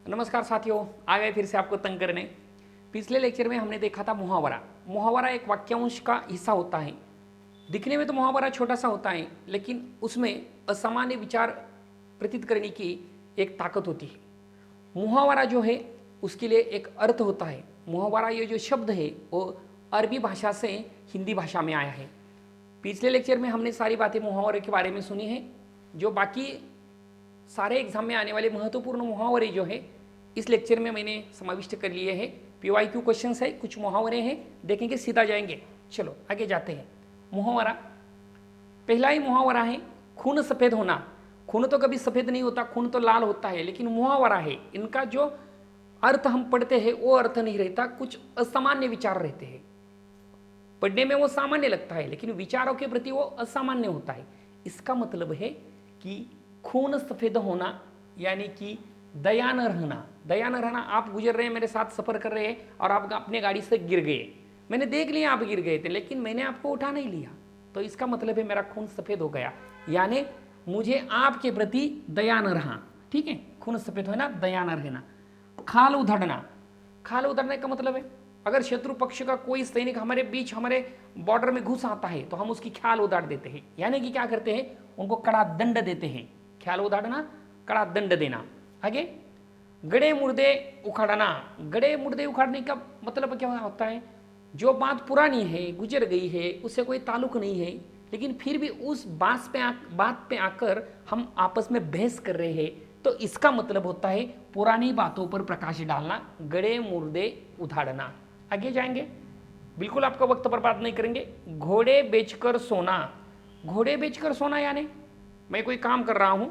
नमस्कार साथियों, आ गए फिर से आपको तंग करने। पिछले लेक्चर में हमने देखा था मुहावरा। मुहावरा एक वाक्यांश का हिस्सा होता है। दिखने में तो मुहावरा छोटा सा होता है, लेकिन उसमें असामान्य विचार प्रतीत करने की एक ताकत होती है। मुहावरा जो है उसके लिए एक अर्थ होता है। मुहावरा ये जो शब्द है वो अरबी भाषा से हिंदी भाषा में आया है। पिछले लेक्चर में हमने सारी बातें मुहावरे के बारे में सुनी है। जो बाकी सारे एग्जाम में आने वाले महत्वपूर्ण मुहावरे जो है इस लेक्चर में मैंने समाविष्ट कर लिए हैं। PYQ क्वेश्चंस है, कुछ मुहावरे हैं, देखेंगे, सीधा जाएंगे। चलो आगे जाते हैं। मुहावरा, पहला ही मुहावरा है खून सफेद होना। खून तो कभी सफेद नहीं होता, खून तो लाल होता है, लेकिन मुहावरा है, इनका जो अर्थ हम पढ़ते हैं वो अर्थ नहीं रहता, कुछ असामान्य विचार रहते हैं। पढ़ने में वो सामान्य लगता है, लेकिन विचारों के प्रति वो असामान्य होता है। इसका मतलब है कि खून सफेद होना यानी कि दया न रहना। दया न रहना, आप गुजर रहे हैं, मेरे साथ सफर कर रहे हैं और आप अपने गाड़ी से गिर गए। मैंने देख लिया आप गिर गए थे, लेकिन मैंने आपको उठा नहीं लिया, तो इसका मतलब है मेरा खून सफेद हो गया, यानी मुझे आपके प्रति दया न रहा। ठीक है, खून सफेद होना, दया न रहना। खाल उधड़ना, खाल उधड़ने का मतलब है अगर शत्रु पक्ष का कोई सैनिक हमारे बीच, हमारे बॉर्डर में घुस आता है तो हम उसकी ख्याल उधाड़ देते हैं, यानी कि क्या करते हैं, उनको कड़ा दंड देते हैं। ख्याल उधाड़ना, कड़ा दंड देना। आगे, गड़े मुर्दे उखाड़ना। गड़े मुर्दे उखाड़ने का मतलब क्या होता है, जो बात पुरानी है, गुजर गई है, उससे कोई ताल्लुक नहीं है, लेकिन फिर भी उस बात पे आकर हम आपस में बहस कर रहे हैं, तो इसका मतलब होता है पुरानी बातों पर प्रकाश डालना, गड़े मुर्दे उधाड़ना। आगे जाएंगे, बिल्कुल आपका वक्त बर्बाद नहीं करेंगे। घोड़े बेचकर सोना। घोड़े बेचकर सोना यानी मैं कोई काम कर रहा हूं,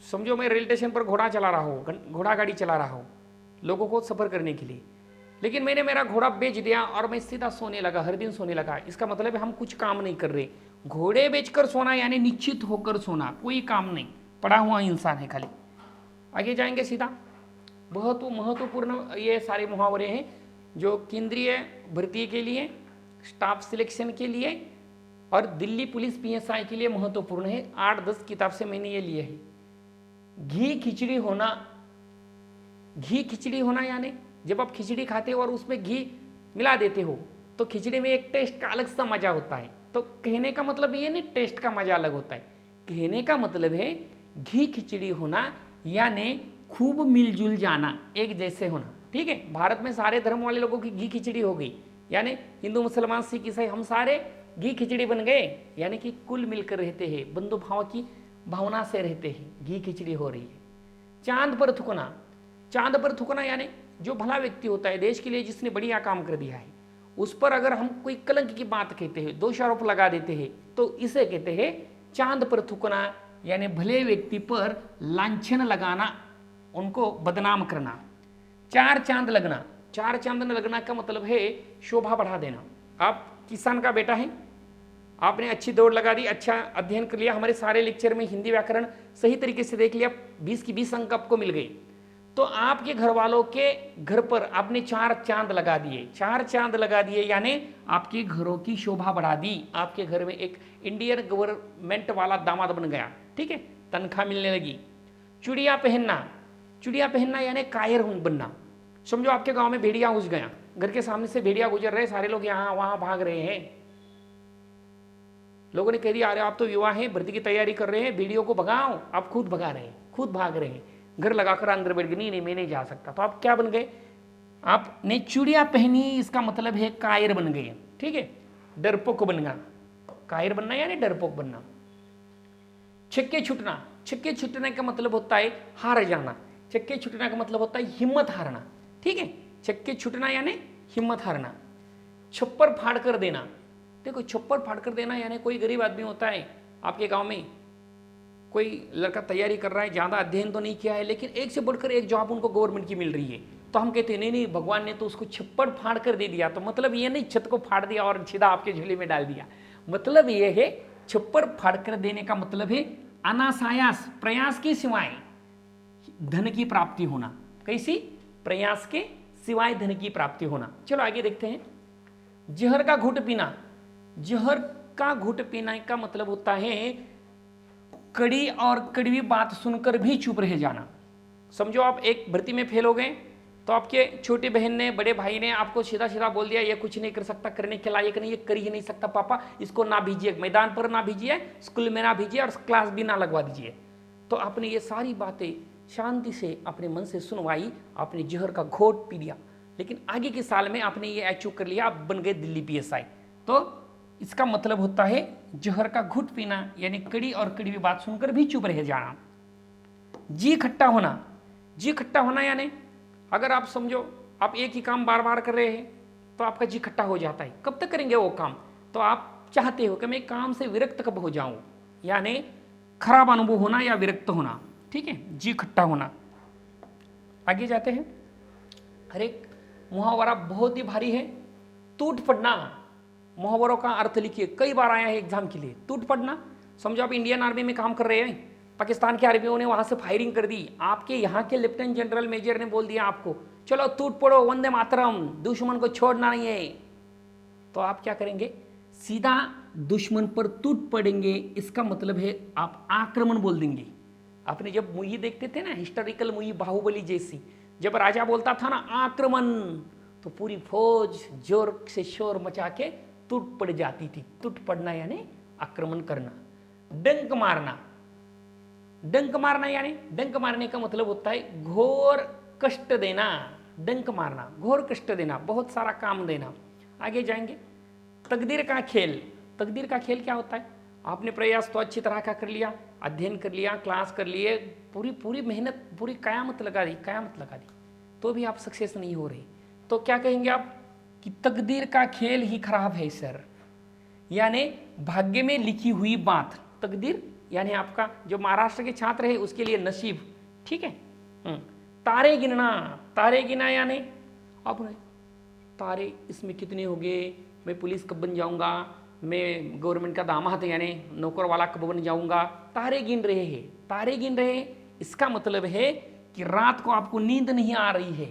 समझो मैं रेल स्टेशन पर घोड़ा चला रहा हूँ, घोड़ा गाड़ी चला रहा हूँ लोगों को सफर करने के लिए, लेकिन मैंने मेरा घोड़ा बेच दिया और मैं सीधा सोने लगा, हर दिन सोने लगा। इसका मतलब है हम कुछ काम नहीं कर रहे। घोड़े बेचकर सोना यानी निश्चित होकर सोना, कोई काम नहीं, पड़ा हुआ इंसान है खाली। आगे जाएंगे सीधा। बहुत महत्वपूर्ण ये सारे मुहावरे हैं जो केंद्रीय भर्ती के लिए, स्टाफ सिलेक्शन के लिए और दिल्ली पुलिस PSI के लिए महत्वपूर्ण है। 8-10 किताब से मैंने ये लिए है। घी खिचड़ी होना। घी खिचड़ी होना यानी जब आप खिचड़ी खाते हो और उसमें घी मिला देते हो तो खिचड़ी में एक टेस्ट का अलग सा मजा होता है। तो कहने का मतलब ये नहीं टेस्ट का मजा अलग होता है, कहने का मतलब है घी खिचड़ी होना यानी खूब मिलजुल जाना, एक जैसे होना। ठीक है, भारत में सारे धर्म वाले लोगों की घी खिचड़ी हो गई, यानी हिंदू मुसलमान सिख ईसाई हम सारे घी खिचड़ी बन गए, यानी कि कुल मिलकर रहते हैं, बंधु भाव की भावना से रहते हैं, घी खिचड़ी हो रही है। चांद पर थूकना। चांद पर थूकना यानी जो भला व्यक्ति होता है देश के लिए, जिसने बढ़िया काम कर दिया है, उस पर अगर हम कोई कलंक की बात कहते हैं, दोष आरोप लगा देते हैं, तो इसे कहते हैं चांद पर थूकना, यानी भले व्यक्ति पर लांछन लगाना, उनको बदनाम करना। चार चांद लगना। चार चांद लगना का मतलब है शोभा बढ़ा देना। आप किसान का बेटा है, आपने अच्छी दौड़ लगा दी, अच्छा अध्ययन कर लिया, हमारे सारे लेक्चर में हिंदी व्याकरण सही तरीके से देख लिया, 20 की 20 अंक आपको मिल गए, तो आपके घर वालों के घर पर आपने 4 चांद लगा दिए। 4 चांद लगा दिए यानी आपके घरों की शोभा बढ़ा दी, आपके घर में एक इंडियन गवर्नमेंट वाला दामाद बन गया। ठीक है, तनख्वाह मिलने लगी। चूड़िया पहनना। चूड़िया पहनना यानी कायर बनना। समझो आपके गाँव में भेड़िया घुस गया, घर के सामने से भेड़िया गुजर रहे, सारे लोग यहाँ वहाँ भाग रहे हैं, लोगों ने कह दिया अरे आप तो युवा हैं, भर्ती की तैयारी कर रहे हैं, भेड़ियों को भगाओ, आप खुद भगा रहे हैं, खुद भाग रहे हैं, घर लगाकर अंदर बैठ गए, नहीं मैं नहीं जा सकता। तो आप क्या बन गए, आपने चूड़िया पहनी, इसका मतलब है कायर बन गए। ठीक है, डरपोक बन गया। कायर बनना यानी डरपोक बनना। छक्के छुटना। छक्के छुटने का मतलब होता है हार जाना। छक्के छुटने का मतलब होता है हिम्मत हारना। ठीक है, छक्के छुटना यानी हिम्मत हारना। छप्पर फाड़ कर देना। देखो, छप्पर फाड़ कर देना यानी कोई गरीब आदमी होता है आपके गांव में, कोई लड़का तैयारी कर रहा है, ज़्यादा अध्ययन तो नहीं किया है, लेकिन एक से बढ़कर एक जॉब उनको गवर्नमेंट की मिल रही है, तो हम कहते हैं नहीं भगवान ने तो उसको छप्पर फाड़ कर दे दिया। तो मतलब ये नहीं छत को फाड़ दिया और सीधा आपके झोले में डाल दिया, मतलब ये है छप्पर फाड़ कर देने का मतलब है अनायास, प्रयास के सिवाय धन की प्राप्ति होना। कैसी? प्रयास के सिवाय धन की प्राप्ति होना। चलो आगे देखते हैं। जहर का घूंट पीना। जहर का घूंट पीना का मतलब होता है कड़ी और कड़वी बात सुनकर भी चुप रह जाना। समझो आप एक भर्ती में फेल हो गए, तो आपके छोटी बहन ने, बड़े भाई ने आपको सीधा सीधा बोल दिया ये कुछ नहीं कर सकता, करने के लायक नहीं, ये कर ही नहीं सकता पापा, इसको ना भेजिए, मैदान पर ना भेजिए, स्कूल में ना भेजिए और क्लास भी ना लगवा दीजिए। तो आपने ये सारी बातें शांति से अपने मन से सुनवाई, आपने जहर का घोट पी लिया, लेकिन आगे के साल में आपने ये अचीव कर लिया, आप बन गए दिल्ली PSI। तो इसका मतलब होता है जहर का घुट पीना, यानी कड़ी और कड़वी बात सुनकर भी चुप रह जाना। जी खट्टा होना, जी खट्टा होना यानी अगर आप समझो आप एक ही काम बार बार कर रहे हैं तो आपका जी खट्टा हो जाता है। कब तक करेंगे वो काम? तो आप चाहते हो कि मैं काम से विरक्त कब हो जाऊं, यानी खराब अनुभव होना या विरक्त होना, ठीक है, जी खट्टा होना। आगे जाते हैं। हर एक मुहावरा बहुत ही भारी है। टूट पड़ना, मुहावरों का अर्थ लिखिए, कई बार आया है एग्जाम के लिए। टूट पड़ना, समझो आप इंडियन आर्मी में काम कर रहे हैं, पाकिस्तान के आर्मियों ने वहां से फायरिंग कर दी, आपके यहाँ के लेफ्टिनेंट जनरल मेजर ने बोल दिया आपको चलो टूट पड़ो, वंदे मातरम, दुश्मन को छोड़ना नहीं है। तो आप क्या करेंगे? सीधा दुश्मन पर टूट पड़ेंगे। इसका मतलब है आप आक्रमण बोल देंगे। आपने जब मूवी देखते थे ना, हिस्टोरिकल मूवी बाहुबली जैसी, जब राजा बोलता था ना आक्रमण, तो पूरी फौज जोर से शोर मचा के टूट पड़ जाती थी। टूट पड़ना यानी आक्रमण करना। डंक मारना, डंक मारना यानी डंक मारने का मतलब होता है घोर कष्ट देना। डंक मारना, घोर कष्ट देना, बहुत सारा काम देना। आगे जाएंगे। तकदीर का खेल, तकदीर का खेल क्या होता है? आपने प्रयास तो अच्छी तरह का कर लिया, अध्ययन कर लिया, क्लास कर लिए, पूरी पूरी मेहनत, पूरी कयामत लगा दी, कयामत लगा दी, तो भी आप सक्सेस नहीं हो रहे। तो क्या कहेंगे आप कि तकदीर का खेल ही खराब है सर, यानी भाग्य में लिखी हुई बात। तकदीर यानी आपका जो महाराष्ट्र के छात्र है उसके लिए नसीब, ठीक है। तारे गिनना, तारे गिना यानी अब तारे इसमें कितने हो गए, मैं पुलिस कब बन जाऊंगा, मैं गवर्नमेंट का दामाद यानी नौकर वाला कब बन जाऊंगा। तारे गिन रहे हैं, तारे गिन रहे हैं, इसका मतलब है कि रात को आपको नींद नहीं आ रही है।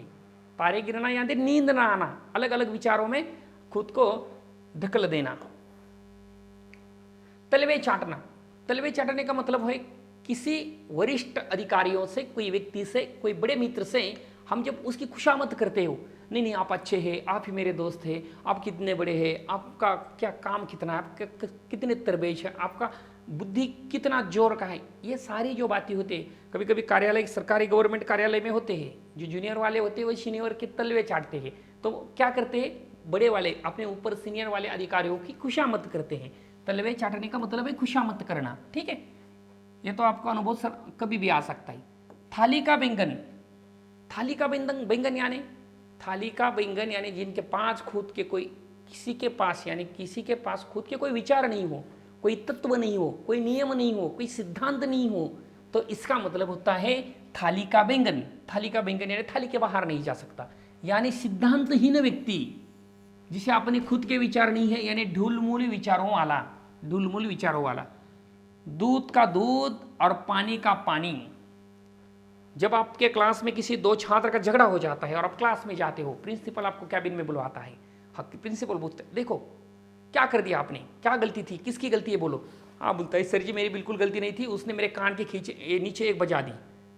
तारे गिनना यानी नींद ना आना, अलग अलग विचारों में खुद को ढकल देना। तलवे चाटना, तलवे चाटने का मतलब है किसी वरिष्ठ अधिकारियों से, कोई व्यक्ति से, कोई बड़े मित्र से हम जब उसकी खुशामद करते हो, नहीं नहीं आप अच्छे हैं, आप ही मेरे दोस्त हैं, आप कितने बड़े हैं, आपका क्या काम कितना है, आपके कितने तरबेज है, आपका बुद्धि कितना जोर का है, ये सारी जो बातें होते हैं। कभी कभी कार्यालय, सरकारी गवर्नमेंट कार्यालय में होते हैं, जो जूनियर वाले होते हैं वो सीनियर के तलवे चाटते हैं। तो क्या करते हैं, बड़े वाले अपने ऊपर सीनियर वाले अधिकारियों की खुशामद करते हैं। तलवे चाटने का मतलब है खुशामद करना, ठीक है। ये तो आपका अनुभव सर कभी भी आ सकता है। थाली का बैंगन, थाली का बैंगन यानी थाली का बैंगन यानी जिनके पास खुद के कोई, किसी के पास यानी किसी के पास खुद के कोई विचार नहीं हो, कोई तत्व नहीं हो, कोई नियम नहीं हो, कोई सिद्धांत नहीं हो, तो इसका मतलब होता है थाली का बैंगन। थाली का बैंगन यानी थाली के बाहर नहीं जा सकता, यानी सिद्धांतहीन व्यक्ति, जिसे अपने खुद के विचार नहीं है, यानी ढुलमुल विचारों वाला, ढुलमुल विचारों वाला। दूध का दूध और पानी का पानी। जब आपके क्लास में किसी दो छात्र का झगड़ा हो जाता है और आप क्लास में जाते हो, प्रिंसिपल आपको कैबिन में बुलवाता है, प्रिंसिपल पूछते देखो क्या कर दिया आपने, क्या गलती थी, किसकी गलती है बोलो। हाँ बोलता है सर जी मेरी बिल्कुल गलती नहीं थी, उसने मेरे कान के खींचे नीचे एक बजा दी।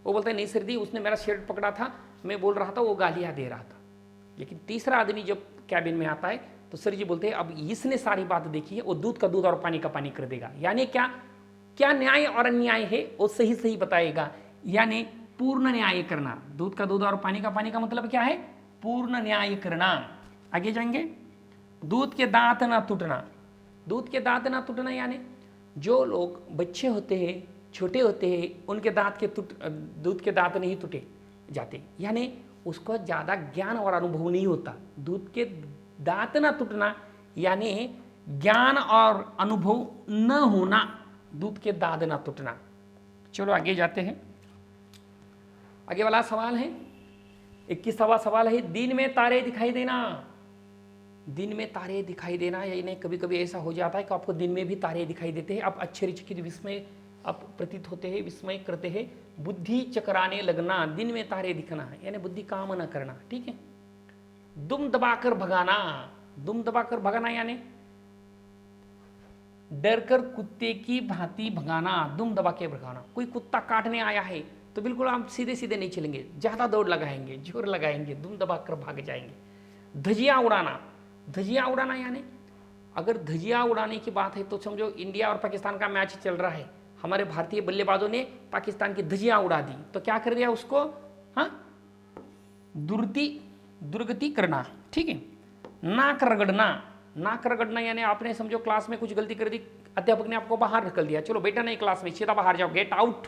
वो बोलता है नहीं सर जी उसने मेरा शर्ट पकड़ा था, मैं बोल रहा था, वो गालियाँ दे रहा था। लेकिन तीसरा आदमी जब कैबिन में आता है तो सर जी बोलते हैं अब इसने सारी बात देखी है, वो दूध का दूध और पानी का पानी कर देगा। यानी क्या क्या न्याय और अन्याय है वो सही सही बताएगा, यानी पूर्ण न्याय करना। दूध का दूध और पानी का मतलब क्या है? पूर्ण न्याय करना। आगे जाएंगे। दूध के दांत ना टूटना, दूध के दांत ना टूटना यानी जो लोग बच्चे होते हैं, छोटे होते हैं, उनके दूध के दांत नहीं टूटे जाते, यानी उसको ज़्यादा ज्ञान और अनुभव नहीं होता। दूध के दांत ना टूटना यानी ज्ञान और अनुभव न होना, दूध के दांत ना टूटना। चलो आगे जाते हैं। आगे वाला सवाल है 21वां सवाल है, दिन में तारे दिखाई देना। दिन में तारे दिखाई देना यानी कभी कभी ऐसा हो जाता है कि आपको दिन में भी तारे दिखाई देते हैं, आप आश्चर्यचकित विस्मय आप प्रतीत होते हैं, विस्मय करते हैं। बुद्धि चकराने लगना, दिन में तारे दिखना यानी बुद्धि काम न करना, ठीक है। दुम दबाकर भगाना, दुम दबाकर भगाना यानी डरकर कुत्ते की भांति भगाना, दुम दबा के भगाना। कोई कुत्ता काटने आया है तो बिल्कुल आप सीधे सीधे नहीं चलेंगे, ज़्यादा दौड़ लगाएंगे, जोर लगाएंगे, दुम दबाकर भाग जाएंगे। धजिया उड़ाना, धजिया उड़ाना यानी अगर धजिया उड़ाने की बात है तो समझो इंडिया और पाकिस्तान का मैच चल रहा है, हमारे भारतीय बल्लेबाजों ने पाकिस्तान की धजिया उड़ा दी, तो क्या कर दिया उसको, हाँ, दुर्गति करना, ठीक है। नाक रगड़ना, नाक रगड़ना यानी आपने समझो क्लास में कुछ गलती कर दी, अध्यापक ने आपको बाहर निकल दिया, चलो बेटा नहीं क्लास में, सीधा बाहर जाओ, गेट आउट।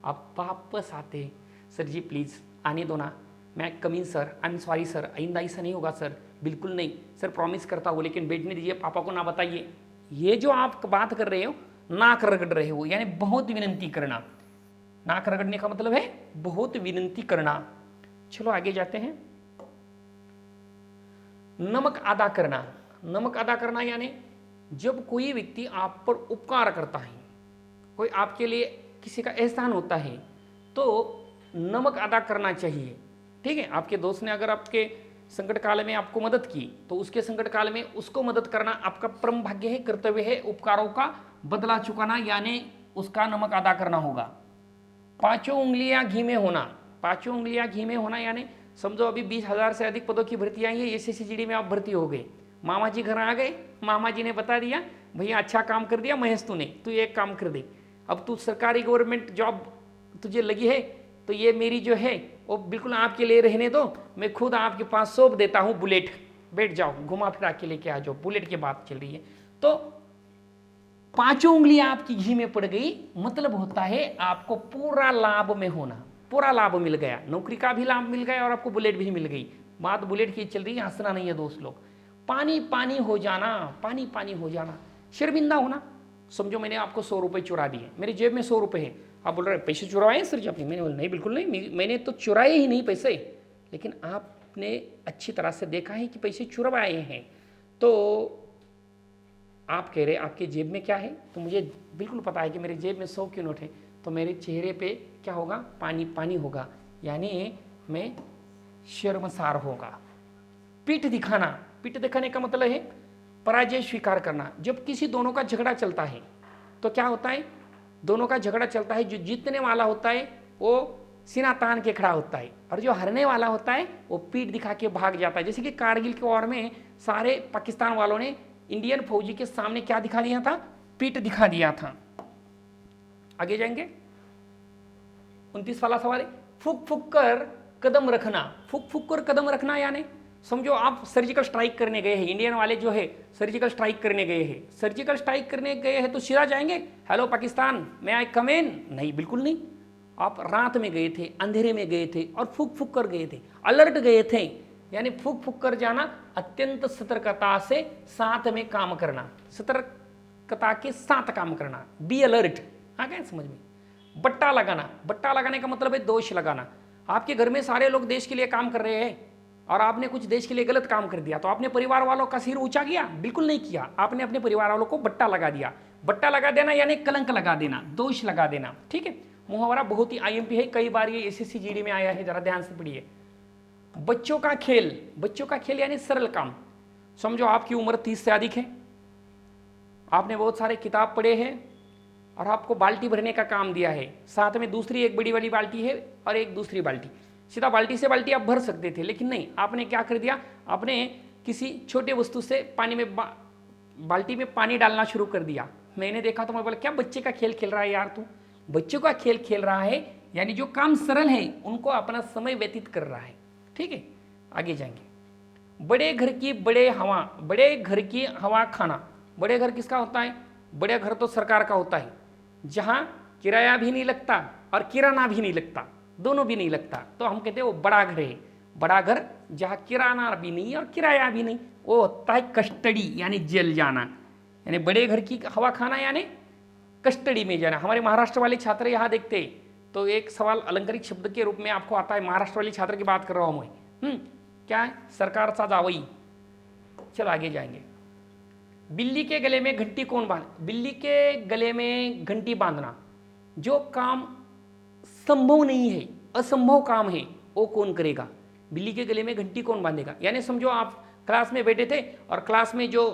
आप वापस आते, सर जी प्लीज़ आने दो ना, मैं come in sir, I am sorry sir, आइंदा ऐसा नहीं होगा सर, बिल्कुल नहीं सर, प्रॉमिस करता हूँ, लेकिन बैठने दीजिए, पापा को ना बताइए। ये जो आप बात कर रहे हो, नाक रगड़ रहे हो, यानी बहुत विनती करना। नाक रगड़ने का मतलब है बहुत विनती करना। चलो आगे जाते हैं। नमक अदा करना, नमक अदा करना यानी जब कोई व्यक्ति आप पर उपकार करता है, कोई आपके लिए किसी का एहसान होता है, तो नमक अदा करना चाहिए, ठीक है। आपके दोस्त ने अगर आपके संकट काल में आपको मदद की, तो उसके संकट काल में उसको मदद करना आपका परम भाग्य है, कर्तव्य है, उपकारों का बदला चुकाना, यानी उसका नमक अदा करना होगा। पांचों उंगलियां घी में होना, पांचों उंगलियां घी में होना यानी समझो अभी 20,000 से अधिक पदों की भर्ती आई है, एसएससी में आप भर्ती हो गए, मामा जी घर आ गए, मामा जी ने बता दिया भैया अच्छा काम कर दिया महेश तूने, तू एक काम कर दे, अब तू सरकारी गवर्नमेंट जॉब तुझे लगी है, तो ये मेरी जो है वो बिल्कुल आपके लिए रहने दो, मैं खुद आपके पास सौंप देता हूँ बुलेट, बैठ जाओ घुमा फिरा के लेके आ जाओ, बुलेट की बात चल रही है। तो पांचों उंगलियां आपकी घी में पड़ गई, मतलब होता है आपको पूरा लाभ में होना, पूरा लाभ मिल गया, नौकरी का भी लाभ मिल गया और आपको बुलेट भी मिल गई। बात बुलेट की चल रही है, हंसना नहीं है दोस्त लोग। पानी पानी हो जाना, पानी पानी हो जाना, शर्मिंदा होना। समझो मैंने आपको 100 रुपये चुरा दिए, मेरी जेब में 100 रुपये है, आप बोल रहे पैसे चुराए सर जी आपने, मैंने बोला नहीं बिल्कुल नहीं, मैंने तो चुराए ही नहीं पैसे, लेकिन आपने अच्छी तरह से देखा है कि पैसे चुरवाए हैं, तो आप कह रहे आपके जेब में क्या है, तो मुझे बिल्कुल पता है कि मेरे जेब में 100 के नोट है, तो मेरे चेहरे पे क्या होगा, पानी पानी होगा, यानी मैं शर्मसार होगा। पीठ दिखाना, पीठ दिखाने का मतलब है पराजय स्वीकार करना। जब किसी दोनों का झगड़ा चलता है तो क्या होता है, दोनों का झगड़ा चलता है, जो जीतने वाला होता है वो सीना तान के खड़ा होता है, और जो हारने वाला होता है वो पीठ दिखा के भाग जाता है। जैसे कि कारगिल के वॉर में सारे पाकिस्तान वालों ने इंडियन फौजी के सामने क्या दिखा दिया था, पीठ दिखा दिया था। आगे जाएंगे, 29 वाला सवाल है, फूक फूक कर कदम रखना। फूक फूक कर कदम रखना यानी समझो आप सर्जिकल स्ट्राइक करने गए हैं, इंडियन वाले जो है सर्जिकल स्ट्राइक करने गए हैं, सर्जिकल स्ट्राइक करने गए हैं तो सीधा जाएंगे हेलो पाकिस्तान मैं आई कम इन, नहीं बिल्कुल नहीं। आप रात में गए थे, अंधेरे में गए थे और फूक फूक कर गए थे, अलर्ट गए थे, यानी फूक फूक कर जाना, अत्यंत सतर्कता से साथ में काम करना, सतर्कता के साथ काम करना, बी अलर्ट। हाँ क्या समझ में। बट्टा लगाना, बट्टा लगाने का मतलब है दोष लगाना। आपके घर में सारे लोग देश के लिए काम कर रहे हैं और आपने कुछ देश के लिए गलत काम कर दिया, तो आपने परिवार वालों का सिर ऊंचा किया, बिल्कुल नहीं किया, आपने अपने परिवार वालों को बट्टा लगा दिया। बट्टा लगा देना यानी कलंक लगा देना, दोष लगा देना, ठीक है। मुहावरा बहुत ही आईएमपी है, कई बार ये एसएससी जीडी में आया है, जरा ध्यान से पढ़िए। बच्चों का खेल, बच्चों का खेल यानी सरल काम। समझो आपकी उम्र 30 से अधिक है, आपने बहुत सारे किताब पढ़े हैं और आपको बाल्टी भरने का काम दिया है, साथ में दूसरी एक बड़ी वाली बाल्टी है और एक दूसरी बाल्टी, सीधा बाल्टी से बाल्टी आप भर सकते थे, लेकिन नहीं, आपने क्या कर दिया, आपने किसी छोटे वस्तु से पानी में बाल्टी में पानी डालना शुरू कर दिया। मैंने देखा तो मैं बोला क्या बच्चे का खेल खेल रहा है यार तू, बच्चों का खेल खेल रहा है, यानी जो काम सरल है उनको अपना समय व्यतीत कर रहा है, ठीक है। आगे जाएंगे, बड़े घर की बड़े घर की हवा खाना। बड़े घर किसका होता है, बड़े घर तो सरकार का होता है, जहां किराया भी नहीं लगता और किराना भी नहीं लगता, दोनों भी नहीं लगता, तो हम कहते हैं वो बड़ा घर है। बड़ा घर जहाँ किराना भी नहीं और किराया भी नहीं, वो होता है कस्टडी, यानी जेल जाना। यानी बड़े घर की हवा खाना यानी कस्टडी में जाना। हमारे महाराष्ट्र वाले छात्र यहाँ देखते तो एक सवाल अलंकारिक शब्द के रूप में आपको आता है, महाराष्ट्र वाले छात्र की बात कर रहा हूँ मैं, क्या है, सरकार सा जावई। चलो आगे जाएंगे। बिल्ली के गले में घंटी कौन बांध, बिल्ली के गले में घंटी बांधना, जो काम संभव नहीं है, असंभव काम है, वो कौन करेगा, बिल्ली के गले में घंटी कौन बांधेगा। यानी समझो आप क्लास में बैठे थे और क्लास में जो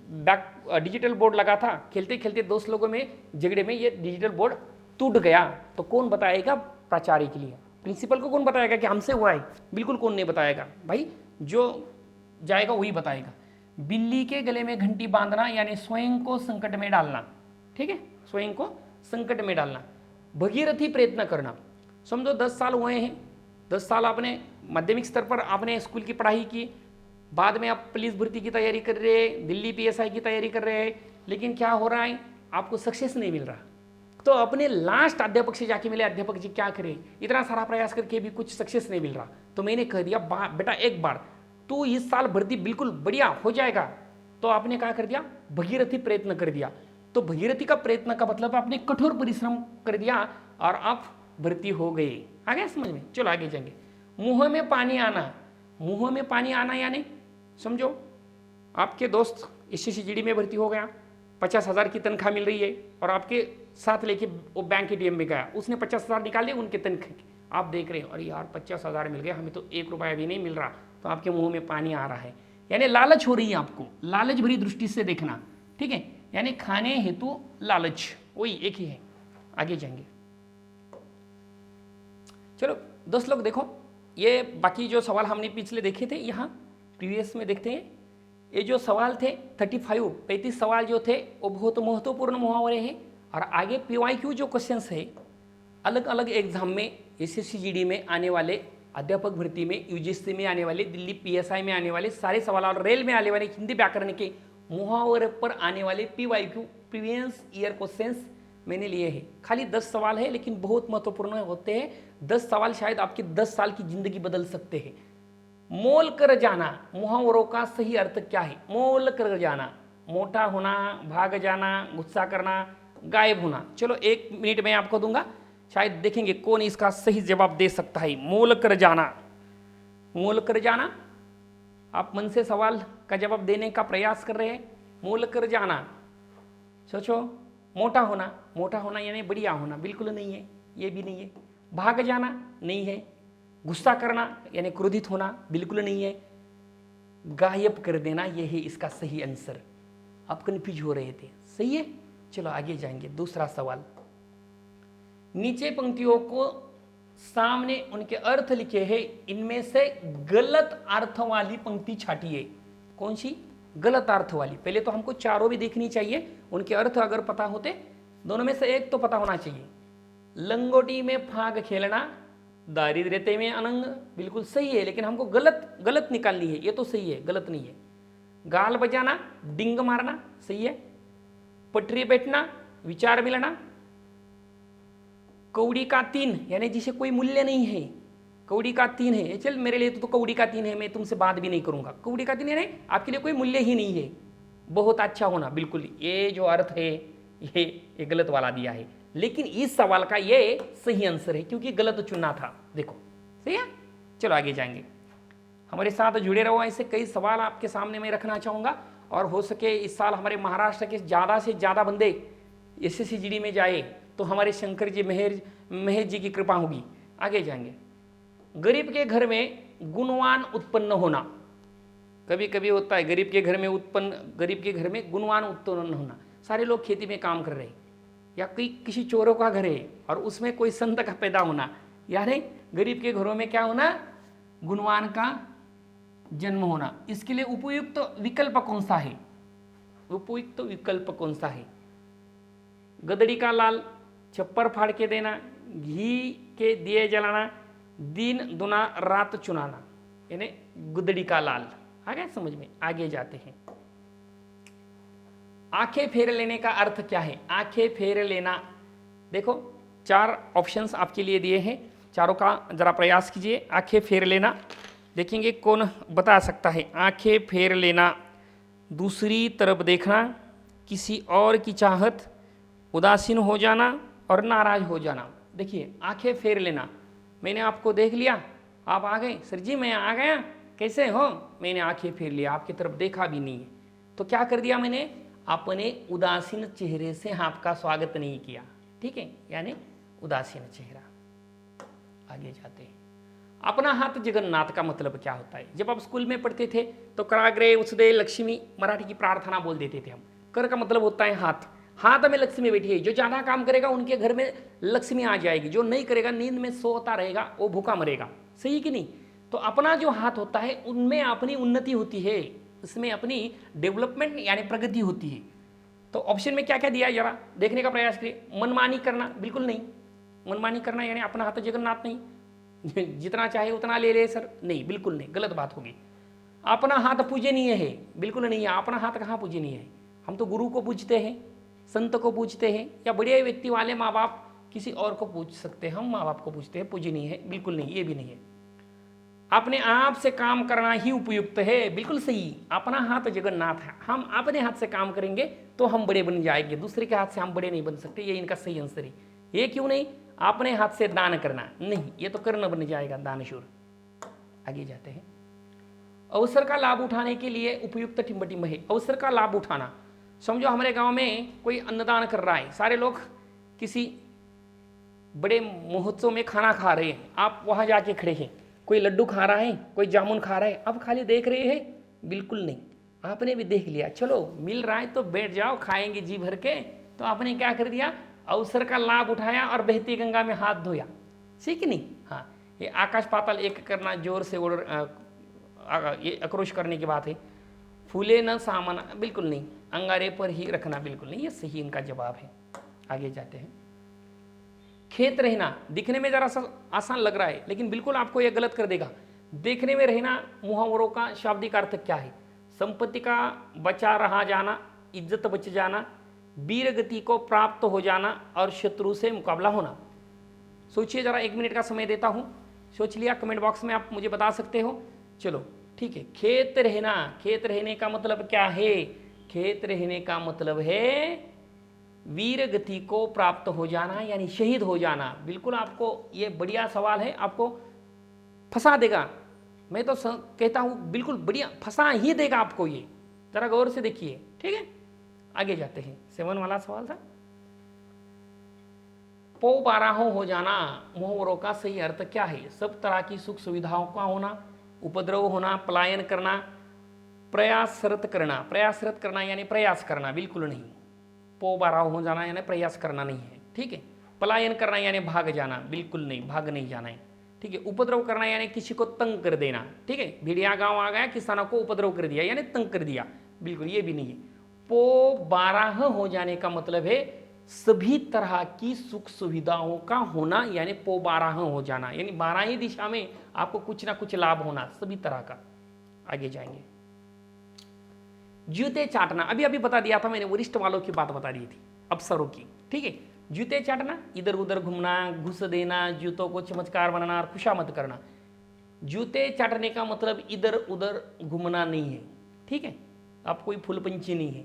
डिजिटल बोर्ड लगा था, खेलते खेलते दोस्त लोगों में झगड़े में ये डिजिटल बोर्ड टूट गया, तो कौन बताएगा प्राचार्य के लिए। प्रिंसिपल को कौन बताएगा कि हमसे हुआ है? बिल्कुल कौन नहीं बताएगा भाई, जो जाएगा वही बताएगा। बिल्ली के गले में घंटी बांधना यानी स्वयं को संकट में डालना, ठीक है, स्वयं को संकट में डालना। भगीरथी प्रयत्न करना, समझो 10 साल हुए हैं, 10 साल आपने माध्यमिक स्तर पर आपने स्कूल की पढ़ाई की, बाद में आप पुलिस भर्ती की तैयारी कर रहे हैं, दिल्ली PSI की तैयारी कर रहे हैं, लेकिन क्या हो रहा है, आपको सक्सेस नहीं मिल रहा। तो अपने लास्ट अध्यापक से जाके मिले, अध्यापक जी क्या करें, इतना सारा प्रयास करके भी कुछ सक्सेस नहीं मिल रहा। तो मैंने कह दिया बेटा एक बार तू इस साल भर्ती बिल्कुल बढ़िया हो जाएगा। तो आपने क्या कर दिया, भगीरथी प्रयत्न कर दिया। तो भगीरथी का प्रयत्न का मतलब आपने कठोर परिश्रम कर दिया और आप भर्ती हो गए। आ गया समझ में? चलो आगे जाएंगे। मुंह में पानी आना, मुंह में पानी आना यानी समझो आपके दोस्त SSCGD में भर्ती हो गया, 50,000 की तनख्वाह मिल रही है और आपके साथ लेके वो बैंक ATM में गया, उसने 50,000 निकाले उनके तनख्वाह, आप देख रहे हैं अरे यार 50,000 मिल गया, हमें तो 1 रुपया भी नहीं मिल रहा। तो आपके मुंह में पानी आ रहा है, यानी लालच हो रही है आपको, लालच भरी दृष्टि से देखना, ठीक है, यानी खाने हेतु लालच, वही एक ही है। आगे जाएंगे। चलो 10 लोग देखो, ये बाकी जो सवाल हमने पिछले देखे थे यहाँ प्रीवियस में देखते हैं। ये जो सवाल थे 35 सवाल जो थे वो बहुत महत्वपूर्ण मुहावरे हैं। और आगे PYQ जो क्वेश्चंस है अलग अलग एग्जाम में, SSCGD में आने वाले, अध्यापक भर्ती में, UGC में आने वाले, दिल्ली PSI में आने वाले सारे सवाल और रेल में आने वाले हिंदी व्याकरण के मुहावरे पर आने वाले PYQ प्रीवियस ईयर क्वेश्चंस मैंने लिए हैं। खाली 10 सवाल है लेकिन बहुत महत्वपूर्ण होते हैं। 10 सवाल शायद आपकी 10 साल की जिंदगी बदल सकते हैं। मोल कर जाना, मुहावरों का सही अर्थ क्या है? मोल कर जाना, मोटा होना, भाग जाना, गुस्सा करना, गायब होना। चलो 1 मिनट में आपको दूंगा, शायद देखेंगे कौन इसका सही जवाब दे सकता है। मोल कर जाना, मोल कर जाना, आप मन से सवाल का जवाब देने का प्रयास कर रहे हैं। मोल कर जाना, सोचो। मोटा होना, मोटा होना यानी बढ़िया होना, बिल्कुल नहीं है, ये भी नहीं है। भाग जाना नहीं है। गुस्सा करना यानी क्रोधित होना, बिल्कुल नहीं है। गायब कर देना, यह है इसका सही आंसर। आप कंफ्यूज हो रहे थे, सही है। चलो आगे जाएंगे। दूसरा सवाल, नीचे पंक्तियों को सामने उनके अर्थ लिखे हैं, इनमें से गलत अर्थ वाली पंक्ति छाटिए। कौन सी? गलत अर्थ वाली। पहले तो हमको चारों भी देखनी चाहिए, उनके अर्थ अगर पता होते, दोनों में से एक तो पता होना चाहिए। लंगोटी में फाग खेलना, दारिद्र्यते में अनंग, बिल्कुल सही है, लेकिन हमको गलत निकालनी है। ये तो सही है, गलत नहीं है। गाल बजाना, डिंग मारना, सही है। पटरी बैठना, विचार मिलना। कौड़ी का 3 यानी जिसे कोई मूल्य नहीं है, कौड़ी का 3 है, चल मेरे लिए तो कौड़ी का 3 है, मैं तुमसे बात भी नहीं करूंगा। कौड़ी का 3 यानी आपके लिए कोई मूल्य ही नहीं है। बहुत अच्छा होना, बिल्कुल ये जो अर्थ है ये गलत वाला दिया है, लेकिन इस सवाल का ये सही आंसर है क्योंकि गलत चुना था। देखो सही है। चलो आगे जाएंगे, हमारे साथ जुड़े रहो। ऐसे कई सवाल आपके सामने मैं रखना चाहूँगा और हो सके इस साल हमारे महाराष्ट्र के ज़्यादा से ज़्यादा बंदे SSCGD में जाए तो हमारे शंकर जी महेश जी की कृपा होगी। आगे जाएंगे। गरीब के घर में गुणवान उत्पन्न होना, कभी कभी होता है गरीब के घर में गुणवान उत्पन्न होना। सारे लोग खेती में काम कर रहे हैं या किसी चोरों का घर है और उसमें कोई संत का पैदा होना, यानी गरीब के घरों में क्या होना? गुणवान का जन्म होना। इसके लिए उपयुक्त विकल्प कौन सा है? उपयुक्त विकल्प कौन सा है? गदड़ी का लाल, छप्पर फाड़ के देना, घी के दिए जलाना, दिन दुना रात चुनाना, यानी गुदड़ी का लाल। आ गया समझ में? आगे जाते हैं। आंखें फेर लेने का अर्थ क्या है? आंखें फेर लेना, देखो 4 ऑप्शंस आपके लिए दिए हैं, चारों का जरा प्रयास कीजिए। आंखें फेर लेना, देखेंगे कौन बता सकता है। आंखें फेर लेना, दूसरी तरफ देखना, किसी और की चाहत, उदासीन हो जाना और नाराज हो जाना। देखिए आंखें फेर लेना, मैंने आपको देख लिया, आप आ गए, सर जी मैं आ गया, कैसे हो? मैंने आंखें फेर लिया, आपकी तरफ देखा भी नहीं है, तो क्या कर दिया मैंने? अपने उदासीन चेहरे से आपका स्वागत नहीं किया, ठीक है, यानी उदासीन चेहरा। आगे जाते हैं। अपना हाथ जगन्नाथ का मतलब क्या होता है? जब आप स्कूल में पढ़ते थे तो कराग्रे उसदे लक्ष्मी मराठी की प्रार्थना बोल देते थे हम। कर का मतलब होता है हाथ, हाथ में लक्ष्मी बैठी है, जो ज़्यादा काम करेगा उनके घर में लक्ष्मी आ जाएगी, जो नहीं करेगा नींद में सोता रहेगा वो भूखा मरेगा। सही कि नहीं? तो अपना जो हाथ होता है उनमें अपनी उन्नति होती है, उसमें अपनी डेवलपमेंट यानी प्रगति होती है। तो ऑप्शन में क्या क्या दिया है जरा देखने का प्रयास करिए। मनमानी करना, बिल्कुल नहीं। मनमानी करना यानी अपना हाथ जगन्नाथ नहीं, जितना चाहे उतना ले ले सर, नहीं, बिल्कुल नहीं, गलत बात होगी। अपना हाथ पूजनीय है, बिल्कुल नहीं है। अपना हाथ कहाँ पूजनीय है? हम तो गुरु को पूजते हैं, संत को पूजते हैं, या बड़े व्यक्ति वाले माँ बाप किसी और को पूज सकते हैं, हम माँ बाप को पूजते हैं, पूजनीय है? बिल्कुल नहीं, ये भी नहीं है। अपने आप से काम करना ही उपयुक्त है, बिल्कुल सही। अपना हाथ जगन्नाथ है, हम अपने हाथ से काम करेंगे तो हम बड़े बन जाएंगे, दूसरे के हाथ से हम बड़े नहीं बन सकते, ये इनका सही आंसर है। ये क्यों नहीं? अपने हाथ से दान करना नहीं, ये तो कर्ण बन जाएगा, दानशूर। आगे जाते हैं। अवसर का लाभ उठाने के लिए उपयुक्त टिम्ब है। अवसर का लाभ उठाना, समझो हमारे गांव में कोई अन्नदान कर रहा है, सारे लोग किसी बड़े महोत्सव में खाना खा रहे हैं, आप वहां जाके खड़े हैं, कोई लड्डू खा रहा है, कोई जामुन खा रहा है, अब खाली देख रहे हैं? बिल्कुल नहीं, आपने भी देख लिया, चलो मिल रहा है तो बैठ जाओ, खाएंगे जी भर के। तो आपने क्या कर दिया? अवसर का लाभ उठाया और बहती गंगा में हाथ धोया। ठीक नहीं? हाँ, ये आकाश पाताल एक करना, जोर से ये आक्रोश करने की बात है। फूले न सामना, बिल्कुल नहीं। अंगारे पर ही रखना, बिल्कुल नहीं, ये सही इनका जवाब है। आगे जाते हैं। खेत रहना, दिखने में जरा सा आसान लग रहा है लेकिन बिल्कुल आपको यह गलत कर देगा। देखने में रहना मुहावरों का शाब्दिक अर्थ क्या है? संपत्ति का बचा रहा जाना, इज्जत बच जाना, वीर गति को प्राप्त हो जाना और शत्रु से मुकाबला होना। सोचिए जरा, 1 मिनट का समय देता हूं, सोच लिया? कमेंट बॉक्स में आप मुझे बता सकते हो। चलो ठीक है। खेत रहना, खेत रहने का मतलब क्या है? खेत रहने का मतलब है वीर गति को प्राप्त हो जाना यानी शहीद हो जाना। बिल्कुल आपको ये बढ़िया सवाल है, आपको फंसा देगा। मैं तो कहता हूं बिल्कुल बढ़िया फंसा ही देगा आपको ये, जरा गौर से देखिए। ठीक है, आगे जाते हैं। 7 वाला सवाल था, पो बाराहों हो जाना मुहावरों का सही अर्थ क्या है? सब तरह की सुख सुविधाओं का होना, उपद्रव होना, पलायन करना, प्रयासरत करना। प्रयासरत करना यानी प्रयास करना, बिल्कुल नहीं। पो बाराह हो जाना यानी प्रयास करना नहीं है। ठीक है। पलायन करना यानी भाग जाना, बिल्कुल नहीं, भाग नहीं जाना है। ठीक है। उपद्रव करना यानी किसी को तंग कर देना। ठीक है, भेड़िया गांव आ गया, किसानों को उपद्रव कर दिया यानी तंग कर दिया, बिल्कुल ये भी नहीं है। पो बाराह हो जाने का मतलब है सभी तरह की सुख सुविधाओं का होना यानी पो बाराह हो जाना, यानी 12 ही दिशा में आपको कुछ ना कुछ लाभ होना, सभी तरह का। आगे जाएंगे। जूते चाटना, अभी अभी बता दिया था मैंने, वरिष्ठ वालों की बात बता दी थी, अफसरों की। ठीक है। जूते चाटना, इधर उधर घूमना, घुस देना, जूतों को चमत्कार बनाना और खुशामद करना। जूते चाटने का मतलब इधर उधर घूमना नहीं है। ठीक है, आप कोई फूलपंची नहीं है।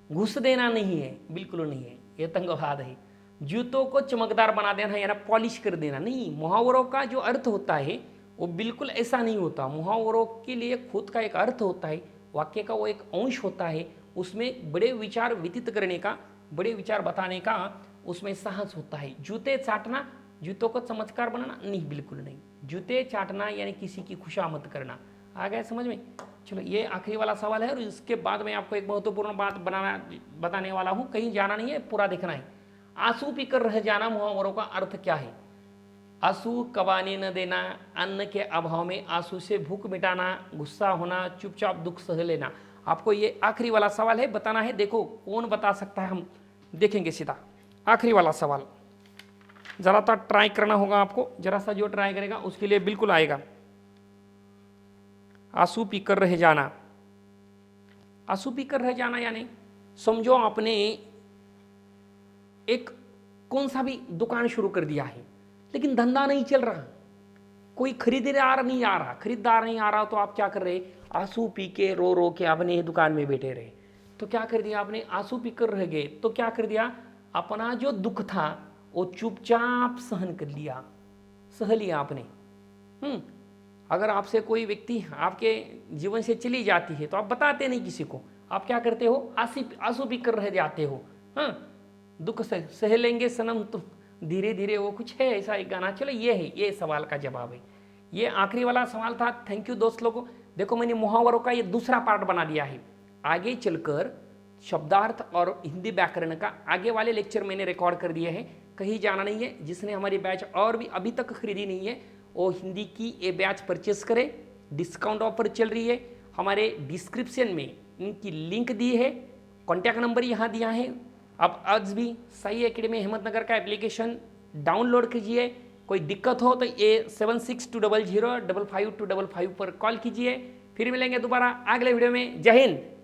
घुस देना नहीं है, बिल्कुल नहीं है, यह तंगवाद है। जूतों को चमकदार बना देना यानी पॉलिश कर देना नहीं। मुहावरों का जो अर्थ होता है वो बिल्कुल ऐसा नहीं होता। मुहावरों के लिए खुद का एक अर्थ होता है, वाक्य का वो एक अंश होता है, उसमें बड़े विचार व्यतीत करने का, बड़े विचार बताने का उसमें साहस होता है। जूते चाटना, जूतों को चमत्कार बनाना नहीं, बिल्कुल नहीं। जूते चाटना यानी किसी की खुशामद करना। आ गया समझ में? चलो ये आखिरी वाला सवाल है और इसके बाद मैं आपको एक महत्वपूर्ण बात बताने वाला हूं, कहीं जाना नहीं है, पूरा देखना है। आंसू पीकर रह जाना मुहावरों का अर्थ क्या है? आंसू कबाने न देना, अन्न के अभाव में आंसू से भूख मिटाना, गुस्सा होना, चुपचाप दुख सह लेना। आपको ये आखिरी वाला सवाल है, बताना है। देखो कौन बता सकता है, हम देखेंगे सीधा। आखिरी वाला सवाल जरा सा ट्राई करना होगा आपको, जरा सा जो ट्राई करेगा उसके लिए बिल्कुल आएगा। आंसू पीकर रह जाना, आंसू पीकर रह जाना यानी समझो आपने एक कौन सा भी दुकान शुरू कर दिया है लेकिन धंधा नहीं चल रहा, कोई खरीदार नहीं आ रहा, खरीदार नहीं आ रहा, तो आप क्या कर रहे? आंसू पी के रो रो के अपने दुकान में बैठे रहे। तो क्या कर दिया आपने? आंसू पीकर रह गए, तो क्या कर दिया? अपना जो दुख था वो चुपचाप सहन कर लिया, सह लिया आपने। अगर आपसे कोई व्यक्ति आपके जीवन से चली जाती है तो आप बताते नहीं किसी को, आप क्या करते हो? आंसू पीकर रह जाते हो। दुख सह लेंगे सनम तुम धीरे धीरे, वो कुछ है ऐसा एक गाना। चलो ये है, ये सवाल का जवाब है। ये आखिरी वाला सवाल था। थैंक यू दोस्त लोगों। देखो मैंने मुहावरों का ये दूसरा पार्ट बना दिया है, आगे चलकर शब्दार्थ और हिंदी व्याकरण का आगे वाले लेक्चर मैंने रिकॉर्ड कर दिए हैं, कहीं जाना नहीं है। जिसने हमारी बैच और भी अभी तक खरीदी नहीं है वो हिंदी की ये बैच परचेस करे, डिस्काउंट ऑफर चल रही है। हमारे डिस्क्रिप्शन में इनकी लिंक दी है, कॉन्टैक्ट नंबर यहाँ दिया है। आप आज भी साई एकेडमी अहमदनगर का एप्लीकेशन डाउनलोड कीजिए। कोई दिक्कत हो तो ये 7620055255 पर कॉल कीजिए। फिर मिलेंगे दोबारा अगले वीडियो में। जय हिंद।